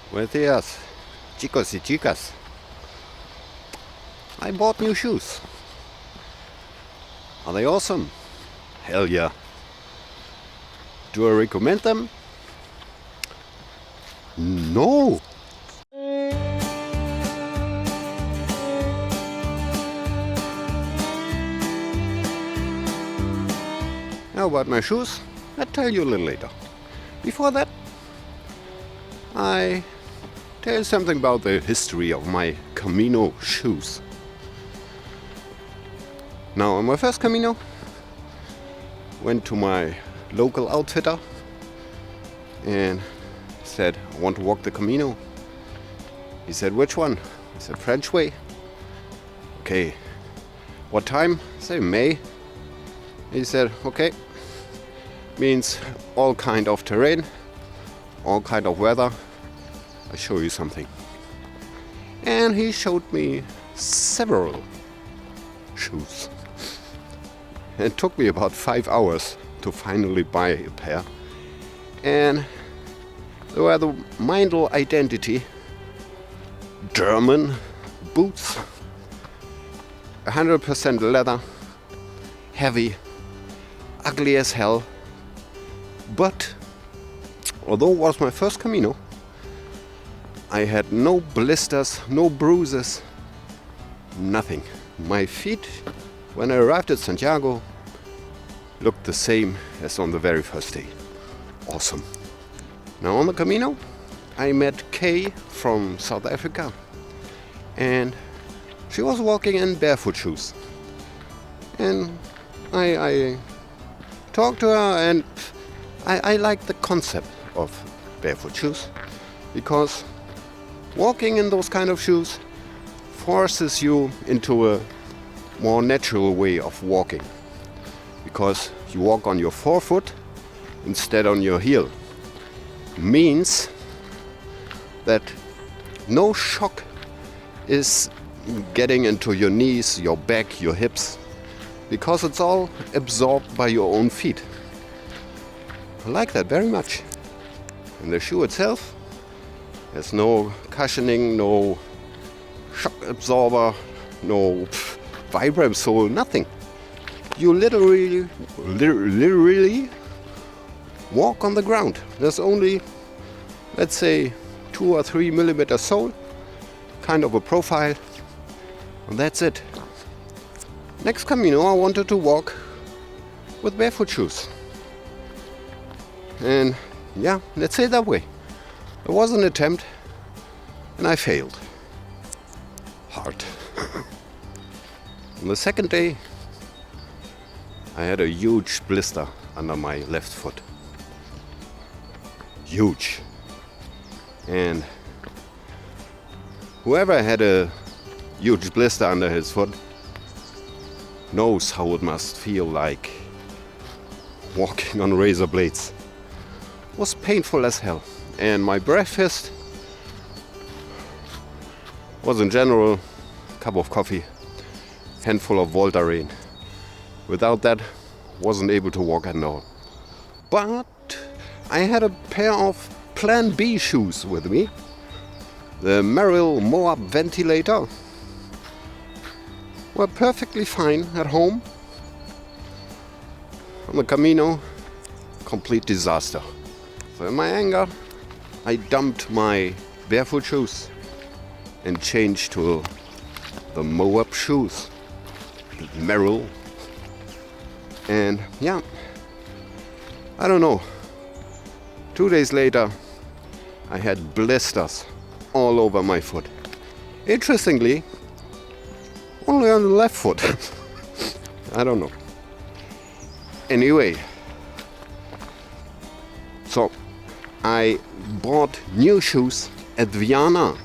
Buenos días, chicos y chicas. I bought new shoes. Are they awesome? Hell yeah. Do I recommend them? No. Now about my shoes, I'll tell you a little later. Before that, I tell you something about the history of my Camino shoes. Now, on my first Camino, went to my local outfitter and said, I want to walk the Camino. He said, which one? I said, French way. Okay, what time? I said, May. He said, okay, means all kind of terrain, all kind of weather. I'll show you something. And he showed me several shoes. It took me about 5 hours to finally buy a pair. And they were the Meindl identity German boots. 100% leather, heavy, ugly as hell. But although it was my first Camino, I had no blisters, no bruises, nothing. My feet, when I arrived at Santiago, looked the same as on the very first day. Awesome. Now on the Camino, I met Kay from South Africa, and she was walking in barefoot shoes. And I talked to her, and I like the concept of barefoot shoes, because walking in those kind of shoes forces you into a more natural way of walking, because you walk on your forefoot instead on your heel. Means that no shock is getting into your knees, your back, your hips, because it's all absorbed by your own feet. I like that very much. And the shoe itself has no cushioning, no shock absorber, no Vibram sole, nothing. You literally walk on the ground. There's only, let's say, 2 or 3 millimeter sole, kind of a profile, and that's it. Next Camino, I wanted to walk with barefoot shoes. And yeah, let's say it that way. It was an attempt, and I failed. Hard. On the second day, I had a huge blister under my left foot. Huge. And whoever had a huge blister under his foot knows how it must feel like walking on razor blades. It was painful as hell. And my breakfast was in general a cup of coffee, handful of Voltaren. Without that, wasn't able to walk at all. But I had a pair of Plan B shoes with me. The Merrill Moab Ventilator were perfectly fine at home. On the Camino, complete disaster. So in my anger, I dumped my barefoot shoes and changed to the Moab shoes, Merrill. And yeah, I don't know. 2 days later, I had blisters all over my foot. Interestingly, only on the left foot. I don't know. Anyway, so I bought new shoes at Viana,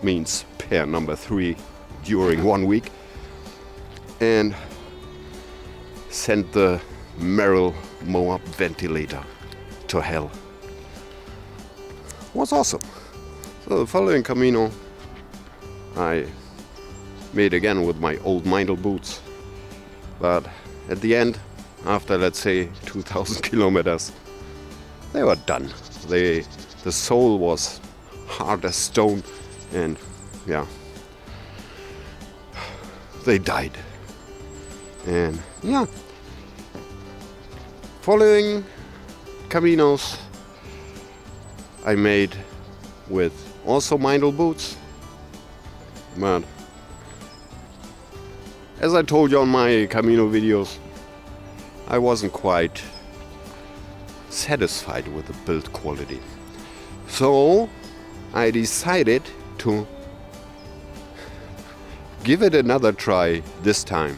means pair number 3 during 1 week, and sent the Merrill Moab Ventilator to hell. It was awesome. So the following Camino, I made again with my old Meindl boots. But at the end, after let's say 2,000 kilometers, they were done. The sole was hard as stone, and yeah, they died. And yeah, following Caminos I made with also mindle boots, but as I told you on my Camino videos, I wasn't quite satisfied with the build quality. So I decided to give it another try this time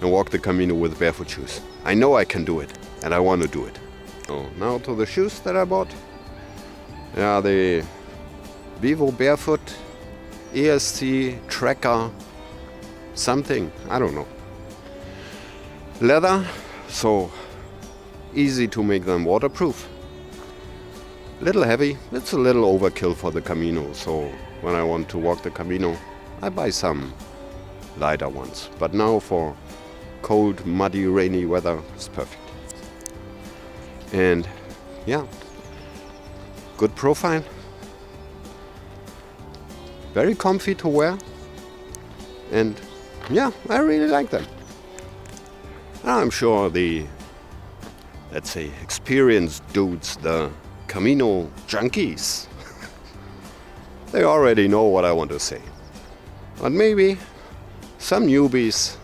and walk the Camino with barefoot shoes. I know I can do it, and I want to do it. Oh, now to the shoes that I bought. Yeah, the Vivo Barefoot ESC Tracker something, I don't know. Leather, so easy to make them waterproof. Little heavy, it's a little overkill for the Camino, so when I want to walk the Camino, I buy some lighter ones. But now for cold, muddy, rainy weather, it's perfect. And yeah, good profile. Very comfy to wear. And yeah, I really like them. I'm sure the, let's say, experienced dudes, the Camino junkies, they already know what I want to say. But maybe some newbies,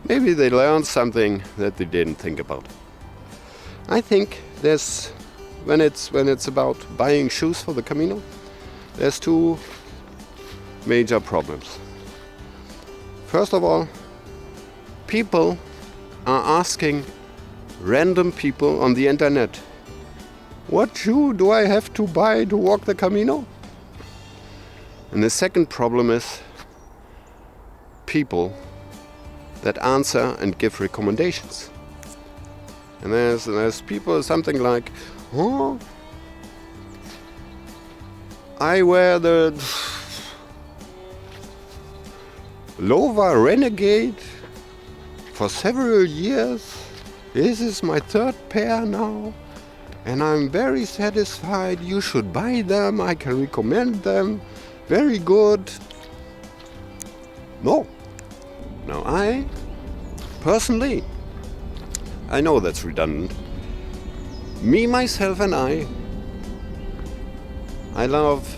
maybe they learned something that they didn't think about. I think there's, when it's about buying shoes for the Camino, there's two major problems. First of all, people are asking random people on the internet, what shoe do I have to buy to walk the Camino? And the second problem is people that answer and give recommendations. And there's people something like, oh, I wear the Lova Renegade for several years. This is my third pair now, and I'm very satisfied. You should buy them. I can recommend them. Very good. No. Now I, personally, I know that's redundant. Me, myself, and I love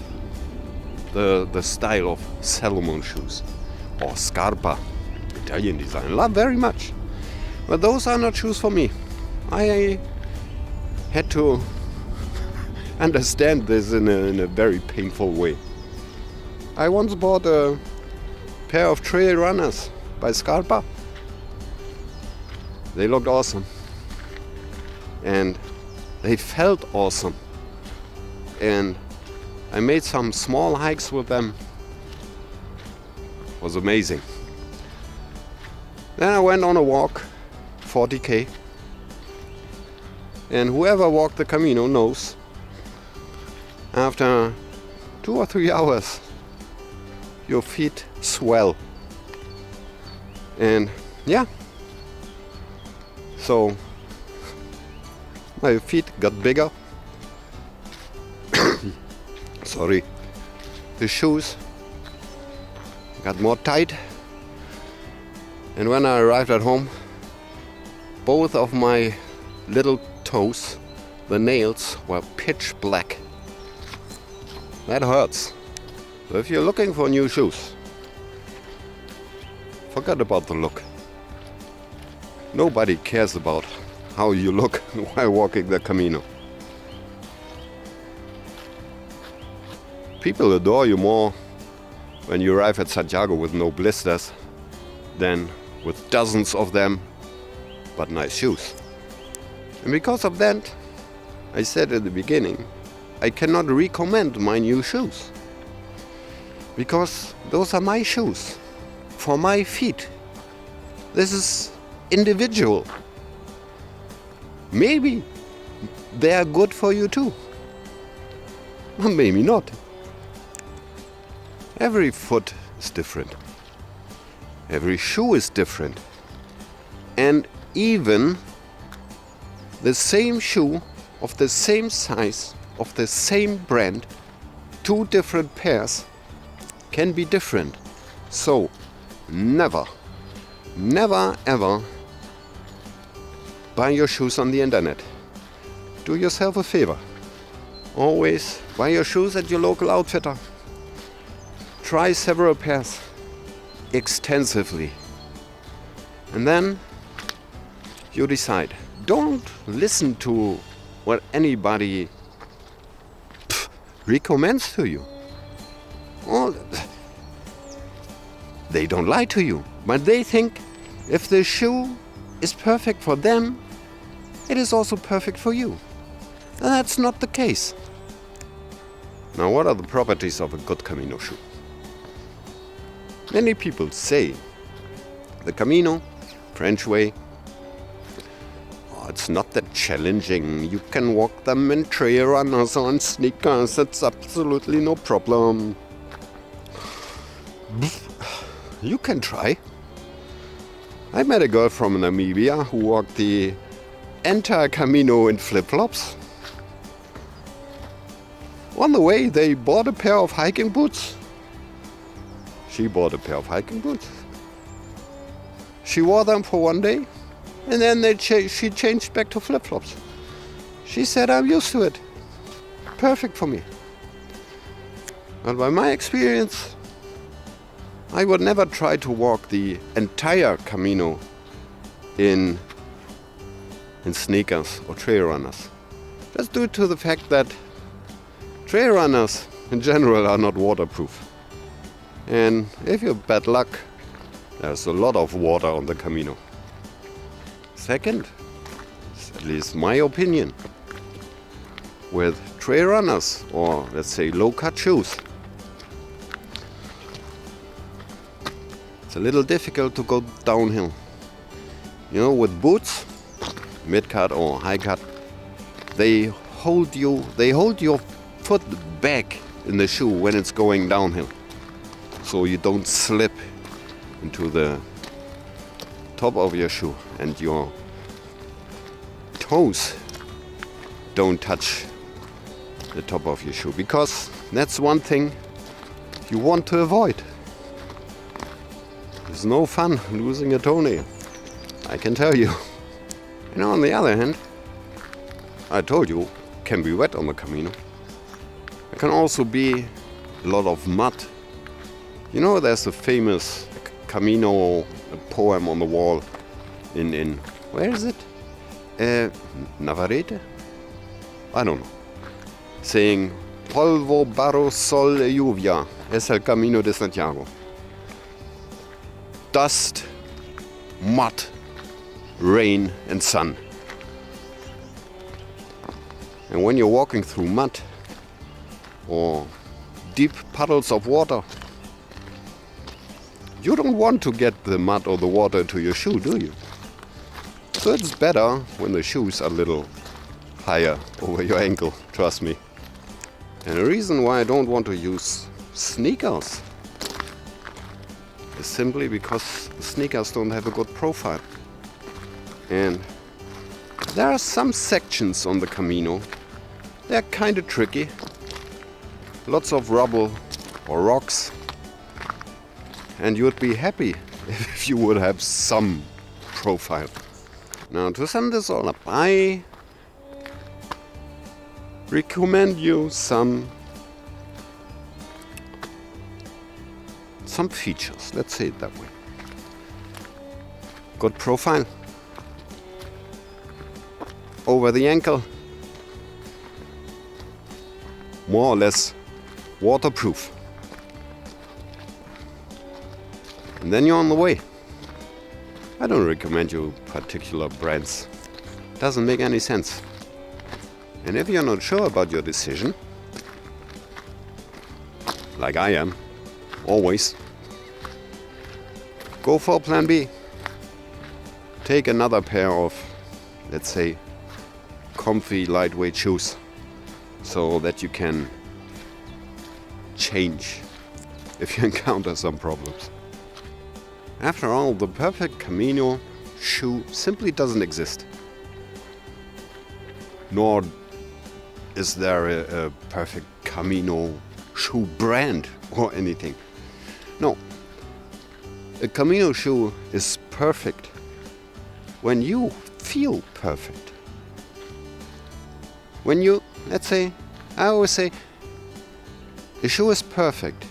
the style of Salomon shoes or Scarpa, Italian design. I love very much. But those are not shoes for me. I had to understand this in a very painful way. I once bought a pair of trail runners by Scarpa. They looked awesome. And they felt awesome. And I made some small hikes with them. It was amazing. Then I went on a walk, 40k. And whoever walked the Camino knows, after 2 or 3 hours, your feet swell. And yeah, so my feet got bigger. Sorry. The shoes got more tight. And when I arrived at home, both of my little toes, the nails, were pitch black. That hurts. So if you're looking for new shoes, forget about the look. Nobody cares about how you look while walking the Camino. People adore you more when you arrive at Santiago with no blisters than with dozens of them, but nice shoes. And because of that, I said at the beginning, I cannot recommend my new shoes. Because those are my shoes, for my feet. This is individual. Maybe they are good for you too. Or maybe not. Every foot is different. Every shoe is different. And even the same shoe of the same size of the same brand, two different pairs can be different. So never ever buy your shoes on the internet. Do yourself a favor. Always buy your shoes at your local outfitter. Try several pairs extensively. And then you decide. Don't listen to what anybody recommends to you. Well, they don't lie to you, but they think if the shoe is perfect for them, it is also perfect for you. And that's not the case. Now, what are the properties of a good Camino shoe? Many people say the Camino, French way, it's not that challenging. You can walk them in trail runners or in sneakers. It's absolutely no problem. You can try. I met a girl from Namibia who walked the entire Camino in flip-flops. On the way, they bought a pair of hiking boots. She bought a pair of hiking boots. She wore them for one day, and then she changed back to flip-flops. She said, I'm used to it. Perfect for me. But by my experience, I would never try to walk the entire Camino in sneakers or trail runners. Just due to the fact that trail runners in general are not waterproof. And if you have bad luck, there's a lot of water on the Camino. Second, at least my opinion, with trail runners or let's say low-cut shoes, it's a little difficult to go downhill. You know, with boots, mid-cut or high-cut, they hold your foot back in the shoe when it's going downhill, so you don't slip into the top of your shoe and your toes don't touch the top of your shoe, because that's one thing you want to avoid. It's no fun losing a toenail, I can tell you. And on the other hand, I told you, it can be wet on the Camino. There can also be a lot of mud. You know, there's a famous Camino poem on the wall in where is it? Navarrete? I don't know. Saying, polvo, barro, sol e lluvia es el camino de Santiago. Dust, mud, rain and sun. And when you're walking through mud or deep puddles of water, you don't want to get the mud or the water to your shoe, do you? So it's better when the shoes are a little higher over your ankle, trust me. And the reason why I don't want to use sneakers is simply because sneakers don't have a good profile. And there are some sections on the Camino, they're kind of tricky. Lots of rubble or rocks. And you would be happy if you would have some profile. Now, to sum this all up, I recommend you some features, let's say it that way. Good profile, over the ankle, more or less waterproof. And then you're on the way. I don't recommend you particular brands. Doesn't make any sense. And if you're not sure about your decision, like I am, always, go for plan B. Take another pair of, let's say, comfy, lightweight shoes, so that you can change if you encounter some problems. After all, the perfect Camino shoe simply doesn't exist. Nor is there a perfect Camino shoe brand or anything. No. A Camino shoe is perfect when you feel perfect. When you, let's say, I always say, a shoe is perfect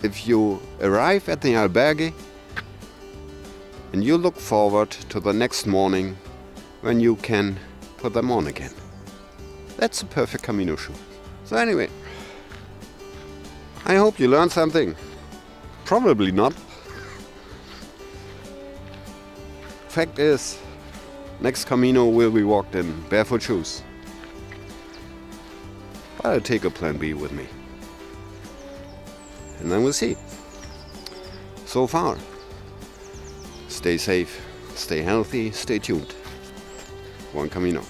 if you arrive at the albergue and you look forward to the next morning when you can put them on again. That's a perfect Camino shoe. So anyway, I hope you learned something. Probably not. Fact is, next Camino will be walked in barefoot shoes. But I'll take a plan B with me. And then we'll see. So far, stay safe, stay healthy, stay tuned. Buen Camino.